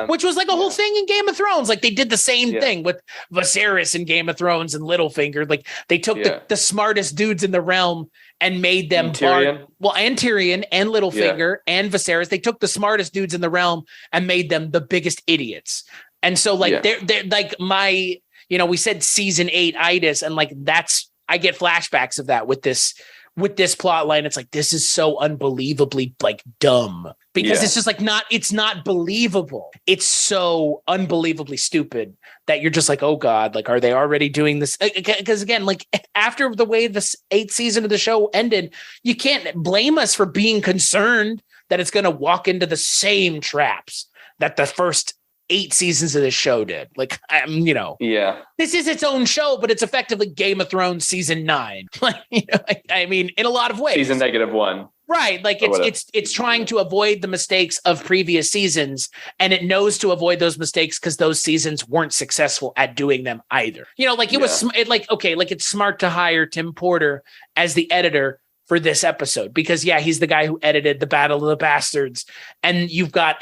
Which was like a whole thing in Game of Thrones. Like they did the same thing with Viserys in Game of Thrones and Littlefinger. Like they took the smartest dudes in the realm and made them and Tyrion and Littlefinger and Viserys. They took the smartest dudes in the realm and made them the biggest idiots. And so like they're like my, we said season 8 itis, and like I get flashbacks of that with this plot line. It's like, this is so unbelievably like dumb, because it's just like it's not believable. It's so unbelievably stupid that you're just like, oh God, like, are they already doing this? Because again, like after the way this 8th season of the show ended, you can't blame us for being concerned that it's going to walk into the same traps that the first 8 seasons of this show did. Like, this is its own show, but it's effectively Game of Thrones season 9. Like, I mean, in a lot of ways, season -1. Right. Like it's trying to avoid the mistakes of previous seasons, and it knows to avoid those mistakes because those seasons weren't successful at doing them either. It's smart to hire Tim Porter as the editor for this episode, because he's the guy who edited the Battle of the Bastards, and you've got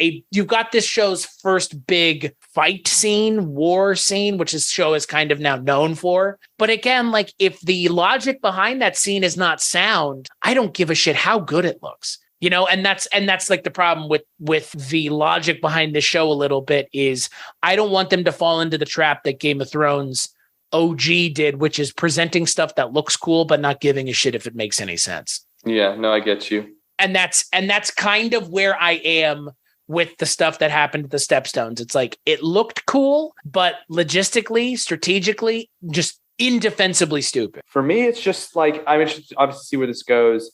this show's first big war scene, which this show is kind of now known for. But again, like if the logic behind that scene is not sound, I don't give a shit how good it looks. And that's like the problem with the logic behind the show a little bit is I don't want them to fall into the trap that Game of Thrones OG did, which is presenting stuff that looks cool but not giving a shit if it makes any sense. Yeah, no, I get you. And that's kind of where I am with the stuff that happened at the Stepstones. It's like it looked cool, but logistically, strategically, just indefensibly stupid. For me, it's just like I'm interested to obviously see where this goes.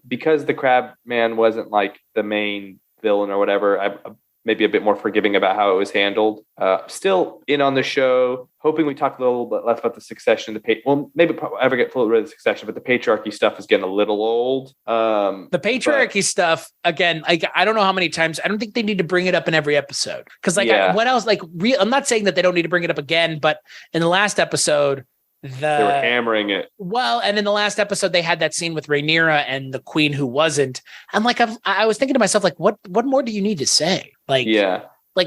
Because the Crab Man wasn't like the main villain or whatever, I'm maybe a bit more forgiving about how it was handled. Still in on the show, hoping we talk a little bit less about the succession. Maybe ever get full rid of the succession, but the patriarchy stuff is getting a little old. The patriarchy stuff, again, I don't know how many times. I don't think they need to bring it up in every episode. Because what else? I'm not saying that they don't need to bring it up again, but in the last episode, they were hammering it. Well, and in the last episode, they had that scene with Rhaenyra and the queen who wasn't. I'm like, I was thinking to myself, like, what more do you need to say? Like,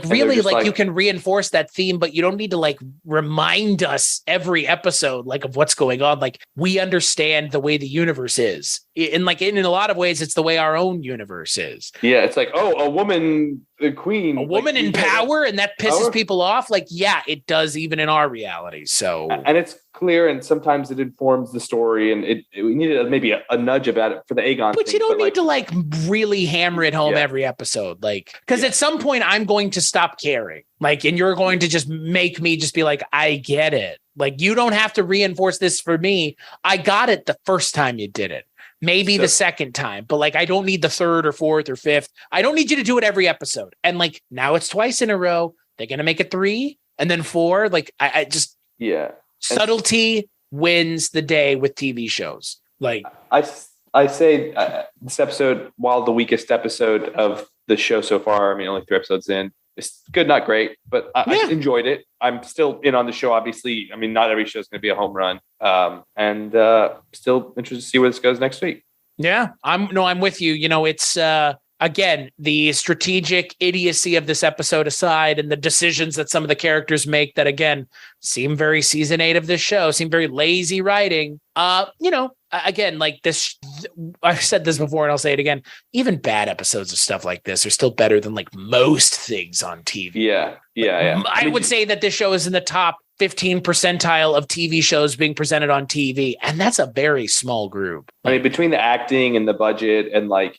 really, like you can reinforce that theme, but you don't need to like remind us every episode, like of what's going on. Like we understand the way the universe is. In a lot of ways, it's the way our own universe is. Yeah. It's like, a woman, the queen, a woman in power. And that pisses people off. Like, yeah, it does even in our reality. So, and it's clear. And sometimes it informs the story, and we needed maybe a nudge about it for the Aegon. But you don't need to like really hammer it home every episode. Like, because at some point I'm going to stop caring. Like, and you're going to just make me just be like, I get it. Like, you don't have to reinforce this for me. I got it the first time you did it. Maybe the second time, but like, I don't need the third or fourth or fifth. I don't need you to do it every episode. And like, now it's twice in a row. They're going to make it 3 and then 4. Like, I just, subtlety wins the day with TV shows. Like I say this episode, while the weakest episode of the show so far, I mean, only 3 episodes in, It's good, not great, but I enjoyed it. I'm still in on the show. Obviously, I mean, not every show is going to be a home run. And still interested to see where this goes next week. Yeah, I'm with you. You know, it's again, the strategic idiocy of this episode aside, and the decisions that some of the characters make that again seem very season 8 of this show, seem very lazy writing. You know, again, like this, I've said this before and I'll say it again. Even bad episodes of stuff like this are still better than like most things on TV. Yeah. I would say that this show is in the top 15 percentile of TV shows being presented on TV, and that's a very small group. I mean, between the acting and the budget and like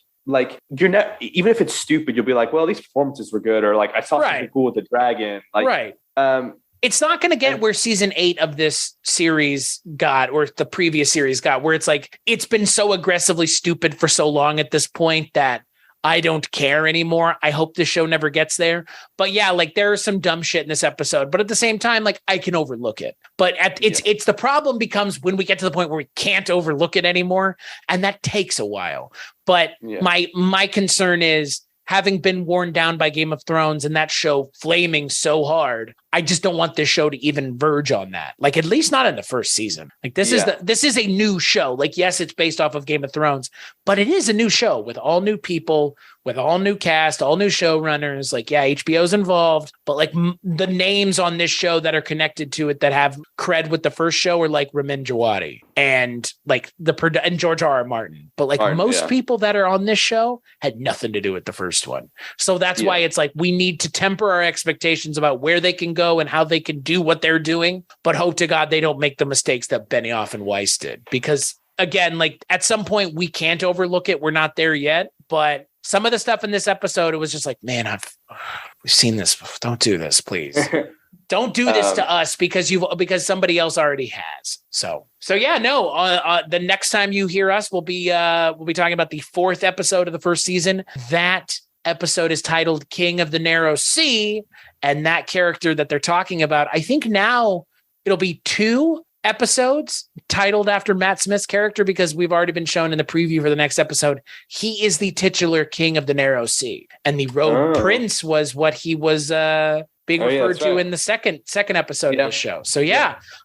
you're not, even if it's stupid, you'll be like, well, these performances were good, or like I saw something cool with the dragon. Like, it's not going to get where season 8 of this series got, or the previous series got, where it's like, it's been so aggressively stupid for so long at this point that I don't care anymore. I hope the show never gets there. But yeah, like there is some dumb shit in this episode, but at the same time, like I can overlook it. But it's the problem becomes when we get to the point where we can't overlook it anymore. And that takes a while. But my concern is, having been worn down by Game of Thrones and that show flaming so hard, I just don't want this show to even verge on that. Like, at least not in the first season. Like this is a new show. Like, yes, it's based off of Game of Thrones, but it is a new show with all new people, with all new cast, all new showrunners. Like, yeah, HBO's involved, but like the names on this show that are connected to it that have cred with the first show are like Ramin Djawadi and like and George R.R. Martin. But like most people that are on this show had nothing to do with the first one. So that's why it's like, we need to temper our expectations about where they can go and how they can do what they're doing, but hope to God they don't make the mistakes that Benioff and Weiss did. Because again, like at some point we can't overlook it. We're not there yet, but some of the stuff in this episode, it was just like, man, we've seen this. Don't do this, please. Don't do this to us because somebody else already has. So yeah, no. The next time you hear us, we'll be talking about the 4th episode of the first season. That episode is titled King of the Narrow Sea, and that character that they're talking about, I think now it'll be 2 episodes titled after Matt Smith's character, because we've already been shown in the preview for the next episode he is the titular King of the Narrow Sea, and the Rogue Prince was what he was being referred to in the second episode of the show. So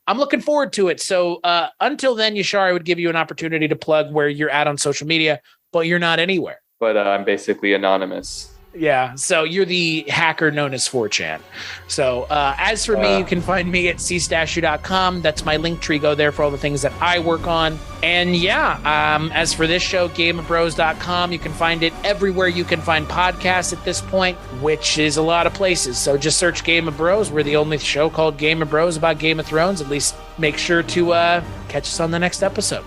I'm looking forward to it. So until then, Yashar, I would give you an opportunity to plug where you're at on social media, but you're not anywhere. But I'm basically anonymous. Yeah, so you're the hacker known as 4chan. So as for me, you can find me at cstashu.com. That's my link tree. Go there for all the things that I work on. And as for this show, gameofbros.com. You can find it everywhere you can find podcasts at this point, which is a lot of places. So just search Game of Bros. We're the only show called Game of Bros about Game of Thrones. At least make sure to catch us on the next episode.